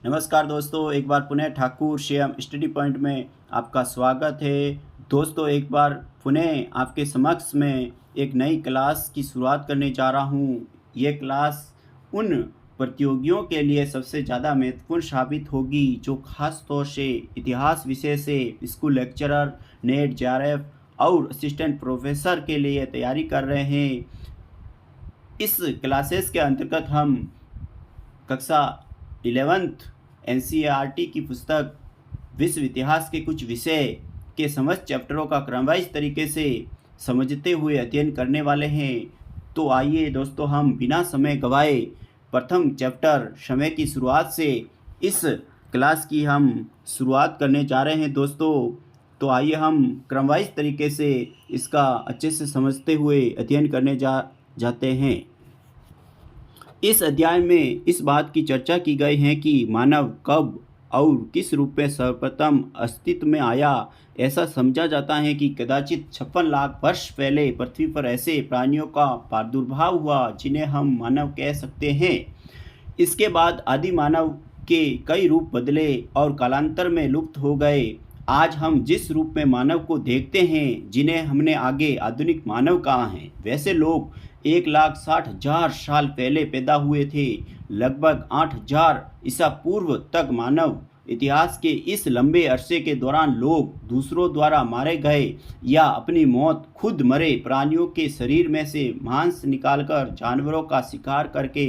नमस्कार दोस्तों, एक बार पुनः ठाकुर श्याम स्टडी पॉइंट में आपका स्वागत है। दोस्तों, एक बार पुनः आपके समक्ष में एक नई क्लास की शुरुआत करने जा रहा हूँ। ये क्लास उन प्रतियोगियों के लिए सबसे ज़्यादा महत्वपूर्ण साबित होगी जो खास तौर से इतिहास विषय से स्कूल लेक्चरर, नेट, जेआरएफ और असिस्टेंट प्रोफेसर के लिए तैयारी कर रहे हैं। इस क्लासेस के अंतर्गत हम कक्षा 11th एनसीईआरटी की पुस्तक विश्व इतिहास के कुछ विषय के समस्त चैप्टरों का क्रमवाइज तरीके से समझते हुए अध्ययन करने वाले हैं। तो आइए दोस्तों, हम बिना समय गवाए प्रथम चैप्टर समय की शुरुआत से इस क्लास की हम शुरुआत करने जा रहे हैं दोस्तों। तो आइए हम क्रमवाइज तरीके से इसका अच्छे से समझते हुए अध्ययन करने जाते हैं। इस अध्याय में इस बात की चर्चा की गई है कि मानव कब और किस रूप में सर्वप्रथम अस्तित्व में आया। ऐसा समझा जाता है कि कदाचित 56 लाख वर्ष पहले पृथ्वी पर ऐसे प्राणियों का प्रादुर्भाव हुआ जिन्हें हम मानव कह सकते हैं। इसके बाद आदि मानव के कई रूप बदले और कालांतर में लुप्त हो गए। आज हम जिस रूप में मानव को देखते हैं, जिन्हें हमने आगे आधुनिक मानव कहा है, वैसे लोग 1,60,000 साल पहले पैदा हुए थे। लगभग 8,000 ईसा पूर्व तक मानव इतिहास के इस लंबे अरसे के दौरान लोग दूसरों द्वारा मारे गए या अपनी मौत खुद मरे प्राणियों के शरीर में से मांस निकालकर जानवरों का शिकार करके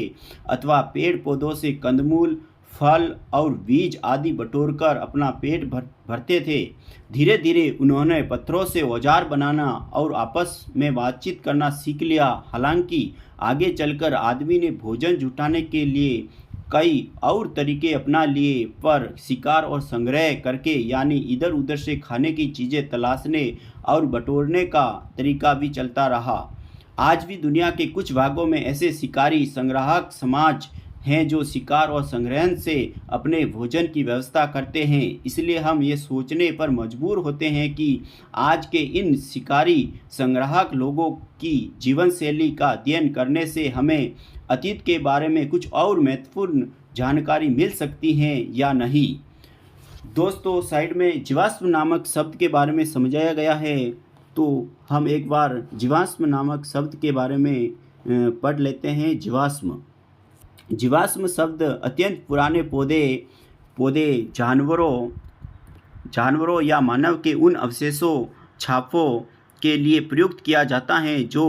अथवा पेड़ पौधों से कंदमूल, फल और बीज आदि बटोरकर अपना पेट भरते थे। धीरे धीरे उन्होंने पत्थरों से औजार बनाना और आपस में बातचीत करना सीख लिया। हालांकि आगे चलकर आदमी ने भोजन जुटाने के लिए कई और तरीके अपना लिए, पर शिकार और संग्रह करके यानी इधर उधर से खाने की चीज़ें तलाशने और बटोरने का तरीका भी चलता रहा। आज भी दुनिया के कुछ भागों में ऐसे शिकारी संग्राहक समाज हैं जो शिकार और संग्रहण से अपने भोजन की व्यवस्था करते हैं। इसलिए हम ये सोचने पर मजबूर होते हैं कि आज के इन शिकारी संग्राहक लोगों की जीवन शैली का अध्ययन करने से हमें अतीत के बारे में कुछ और महत्वपूर्ण जानकारी मिल सकती है या नहीं। दोस्तों, साइड में जीवाश्म नामक शब्द के बारे में समझाया गया है, तो हम एक बार जीवाश्म नामक शब्द के बारे में पढ़ लेते हैं। जीवाश्म शब्द अत्यंत पुराने पौधे जानवरों या मानव के उन अवशेषों छापों के लिए प्रयुक्त किया जाता है जो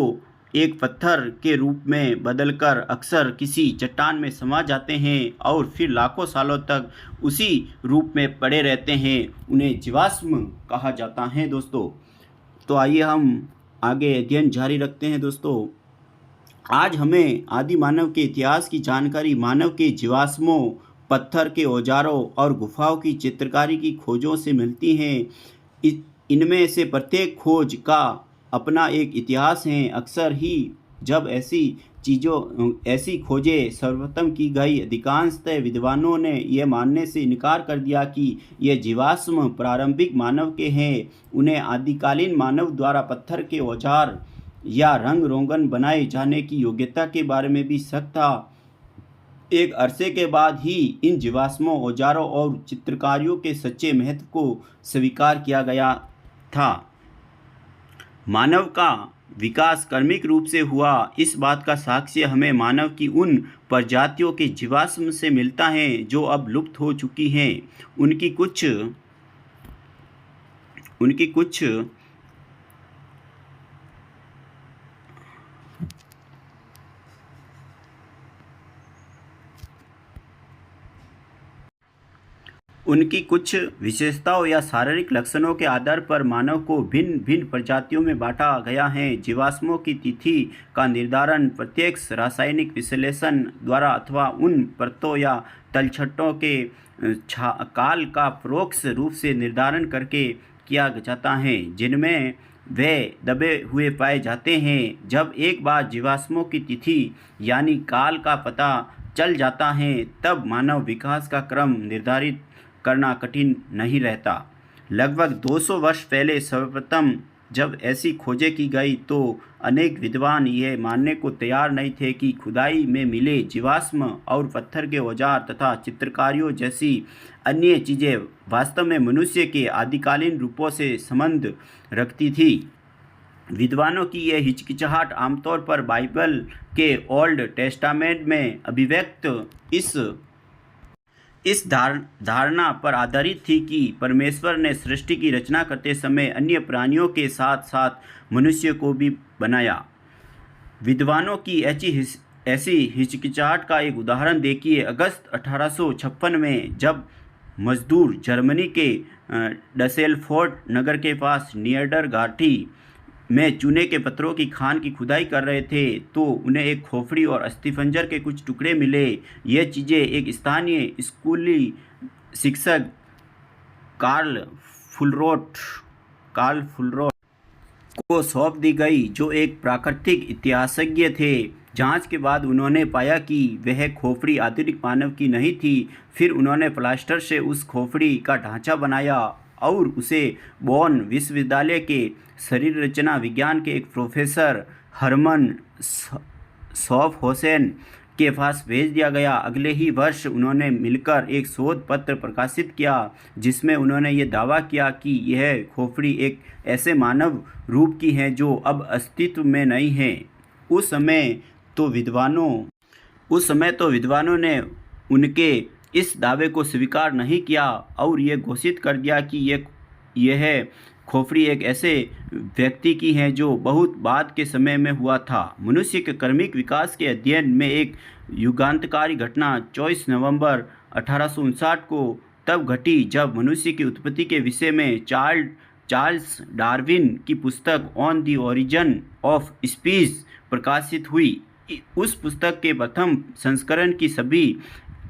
एक पत्थर के रूप में बदलकर अक्सर किसी चट्टान में समा जाते हैं और फिर लाखों सालों तक उसी रूप में पड़े रहते हैं। उन्हें जीवाश्म कहा जाता है दोस्तों। तो आइए हम आगे अध्ययन जारी रखते हैं दोस्तों। आज हमें आदि मानव के इतिहास की जानकारी मानव के जीवाश्मों, पत्थर के औजारों और गुफाओं की चित्रकारी की खोजों से मिलती हैं। इनमें से प्रत्येक खोज का अपना एक इतिहास है। अक्सर ही जब ऐसी खोजें सर्वप्रथम की गई, अधिकांशतः विद्वानों ने यह मानने से इनकार कर दिया कि ये जीवाश्म प्रारंभिक मानव के हैं। उन्हें आदिकालीन मानव द्वारा पत्थर के औजार या रंग रोगन बनाए जाने की योग्यता के बारे में भी शक था। एक अरसे के बाद ही इन जीवाश्मों, औजारों और चित्रकारियों के सच्चे महत्व को स्वीकार किया गया था। मानव का विकास क्रमिक रूप से हुआ, इस बात का साक्ष्य हमें मानव की उन प्रजातियों के जीवाश्म से मिलता है जो अब लुप्त हो चुकी हैं। उनकी कुछ विशेषताओं या शारीरिक लक्षणों के आधार पर मानव को भिन्न भिन्न प्रजातियों में बांटा गया है। जीवाश्मों की तिथि का निर्धारण प्रत्यक्ष रासायनिक विश्लेषण द्वारा अथवा उन परतों या तलछटों के काल का परोक्ष रूप से निर्धारण करके किया जाता है जिनमें वे दबे हुए पाए जाते हैं। जब एक बार जीवाश्मों की तिथि यानी काल का पता चल जाता है, तब मानव विकास का क्रम निर्धारित करना कठिन नहीं रहता। लगभग 200 वर्ष पहले सर्वप्रथम जब ऐसी खोजें की गई तो अनेक विद्वान यह मानने को तैयार नहीं थे कि खुदाई में मिले जीवाश्म और पत्थर के औजार तथा चित्रकारियों जैसी अन्य चीज़ें वास्तव में मनुष्य के आदिकालीन रूपों से संबंध रखती थी। विद्वानों की यह हिचकिचाहट आमतौर पर बाइबल के ओल्ड टेस्टामेंट में अभिव्यक्त इस धारणा पर आधारित थी कि परमेश्वर ने सृष्टि की रचना करते समय अन्य प्राणियों के साथ साथ मनुष्य को भी बनाया। विद्वानों की ऐसी हिचकिचाहट का एक उदाहरण देखिए। अगस्त 1856 में जब मजदूर जर्मनी के डसेलफोर्ट नगर के पास नियर्डर घाटी में चूने के पत्थरों की खान की खुदाई कर रहे थे तो उन्हें एक खोपड़ी और अस्थिपंजर के कुछ टुकड़े मिले। ये चीज़ें एक स्थानीय स्कूली शिक्षक कार्ल फुलरोट को सौंप दी गई, जो एक प्राकृतिक इतिहासज्ञ थे। जांच के बाद उन्होंने पाया कि वह खोपड़ी आधुनिक मानव की नहीं थी। फिर उन्होंने प्लास्टर से उस खोपड़ी का ढांचा बनाया और उसे बोन विश्वविद्यालय के शरीर रचना विज्ञान के एक प्रोफेसर हरमन शॉफहोसेन के पास भेज दिया गया। अगले ही वर्ष उन्होंने मिलकर एक शोध पत्र प्रकाशित किया जिसमें उन्होंने ये दावा किया कि यह खोपड़ी एक ऐसे मानव रूप की है जो अब अस्तित्व में नहीं है। उस समय तो विद्वानों ने उनके इस दावे को स्वीकार नहीं किया और ये घोषित कर दिया कि यह खोपड़ी एक ऐसे व्यक्ति की है जो बहुत बाद के समय में हुआ था। मनुष्य के कर्मिक विकास के अध्ययन में एक युगांतकारी घटना 24 नवंबर 1859 को तब घटी जब मनुष्य की उत्पत्ति के विषय में चार्ल्स डार्विन की पुस्तक on the origin of species प्रकाशित हुई। उस पुस्तक के प्रथम संस्करण की सभी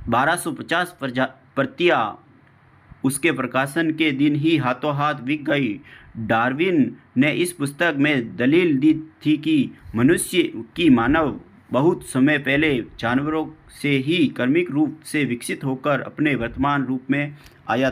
1250 प्रतियां उसके प्रकाशन के दिन ही हाथों हाथ बिक गई। डार्विन ने इस पुस्तक में दलील दी थी कि मानव बहुत समय पहले जानवरों से ही कर्मिक रूप से विकसित होकर अपने वर्तमान रूप में आया।